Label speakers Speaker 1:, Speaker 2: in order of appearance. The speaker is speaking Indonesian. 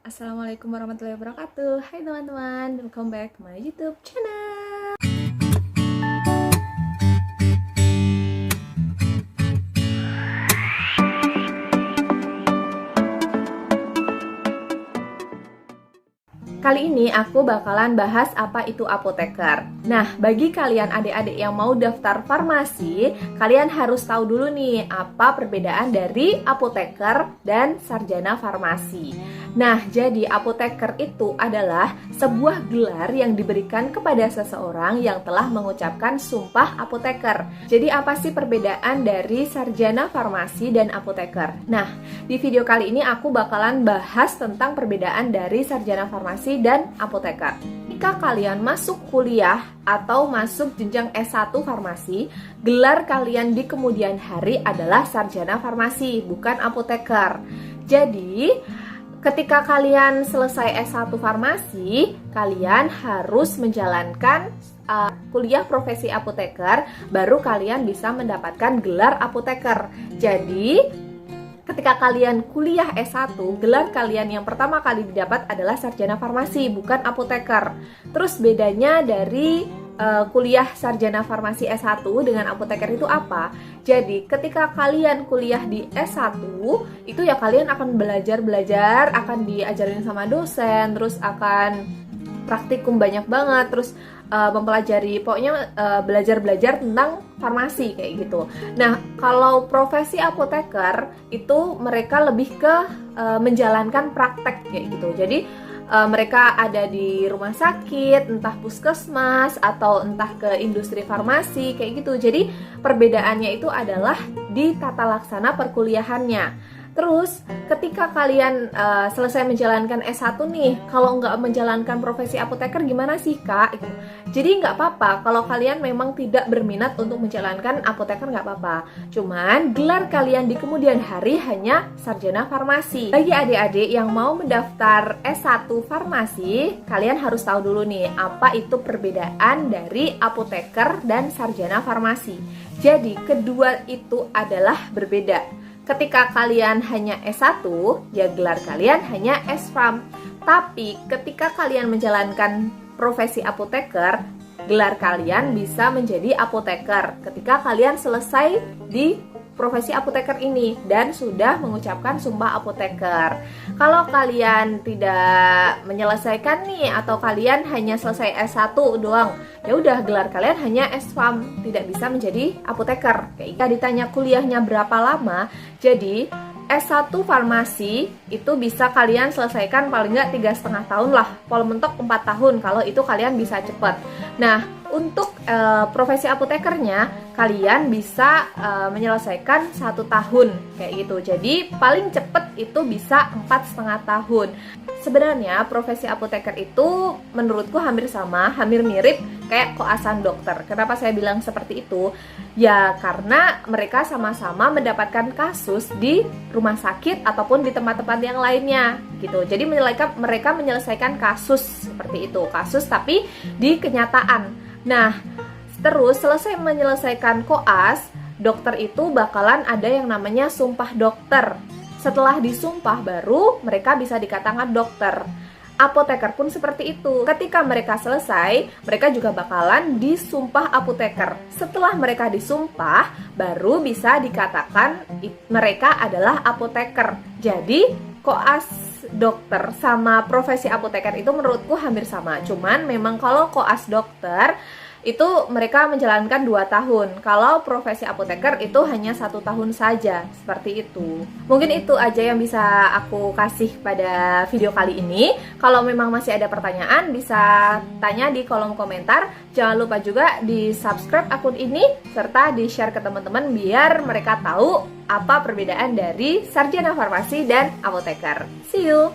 Speaker 1: Assalamualaikum warahmatullahi wabarakatuh. Hai teman-teman, welcome back to my YouTube channel. Kali ini aku bakalan bahas apa itu apoteker. Nah, bagi kalian adik-adik yang mau daftar farmasi, kalian harus tahu dulu nih apa perbedaan dari apoteker dan sarjana farmasi. Nah, jadi apoteker itu adalah sebuah gelar yang diberikan kepada seseorang yang telah mengucapkan sumpah apoteker. Jadi apa sih perbedaan dari sarjana farmasi dan apoteker? Nah, di video kali ini aku bakalan bahas tentang perbedaan dari sarjana farmasi dan apoteker. Jika kalian masuk kuliah atau masuk jenjang S1 farmasi, gelar kalian di kemudian hari adalah sarjana farmasi, bukan apoteker. Jadi, ketika kalian selesai S1 farmasi, kalian harus menjalankan kuliah profesi apoteker, baru kalian bisa mendapatkan gelar apoteker. Jadi, ketika kalian kuliah S1, gelar kalian yang pertama kali didapat adalah sarjana farmasi, bukan apoteker. Terus bedanya dari kuliah sarjana farmasi S1 dengan apoteker itu apa? Jadi ketika kalian kuliah di S1, itu ya kalian akan belajar, akan diajarin sama dosen, terus akan praktikum banyak banget, terus mempelajari, pokoknya belajar tentang farmasi kayak gitu. Nah, kalau profesi apoteker itu mereka lebih ke menjalankan praktek kayak gitu. Jadi mereka ada di rumah sakit, entah puskesmas atau entah ke industri farmasi kayak gitu. Jadi perbedaannya itu adalah di tata laksana perkuliahannya. Terus, ketika kalian selesai menjalankan S1 nih, kalau nggak menjalankan profesi apoteker gimana sih, Kak? Jadi nggak apa-apa, kalau kalian memang tidak berminat untuk menjalankan apoteker nggak apa-apa. Cuman, gelar kalian di kemudian hari hanya sarjana farmasi. Bagi adik-adik yang mau mendaftar S1 farmasi, kalian harus tahu dulu nih, apa itu perbedaan dari apoteker dan sarjana farmasi. Jadi, kedua itu adalah berbeda. Ketika kalian hanya S1, ya gelar kalian hanya S-Pharm. Tapi ketika kalian menjalankan profesi apoteker, gelar kalian bisa menjadi apoteker ketika kalian selesai di profesi apoteker ini dan sudah mengucapkan sumpah apoteker. Kalau kalian tidak menyelesaikan nih, atau kalian hanya selesai S1 doang, ya udah gelar kalian hanya S-Pharm, tidak bisa menjadi apoteker. Kayak ditanya kuliahnya berapa lama, jadi S1 farmasi itu bisa kalian selesaikan paling nggak 3,5 tahun lah, paling mentok 4 tahun kalau itu kalian bisa cepat. Nah, untuk profesi apotekernya kalian bisa menyelesaikan 1 tahun kayak gitu. Jadi paling cepat itu bisa 4,5 tahun. Sebenarnya profesi apoteker itu menurutku hampir sama, hampir mirip kayak koasan dokter. Kenapa saya bilang seperti itu? Ya karena mereka sama-sama mendapatkan kasus di rumah sakit ataupun di tempat-tempat yang lainnya gitu. Jadi mereka menyelesaikan kasus seperti itu, kasus tapi di kenyataan. Nah, terus selesai menyelesaikan koas, dokter itu bakalan ada yang namanya sumpah dokter. Setelah disumpah baru mereka bisa dikatakan dokter. Apoteker pun seperti itu. Ketika mereka selesai, mereka juga bakalan disumpah apoteker. Setelah mereka disumpah, baru bisa dikatakan mereka adalah apoteker. Jadi, koas dokter sama profesi apoteker itu menurutku hampir sama. Cuman memang kalau koas dokter itu mereka menjalankan 2 tahun. Kalau profesi apoteker itu hanya 1 tahun saja. Seperti itu. Mungkin itu aja yang bisa aku kasih pada video kali ini. Kalau memang masih ada pertanyaan, bisa tanya di kolom komentar. Jangan lupa juga di subscribe akun ini, serta di share ke teman-teman biar mereka tahu apa perbedaan dari sarjana farmasi dan apoteker. See you!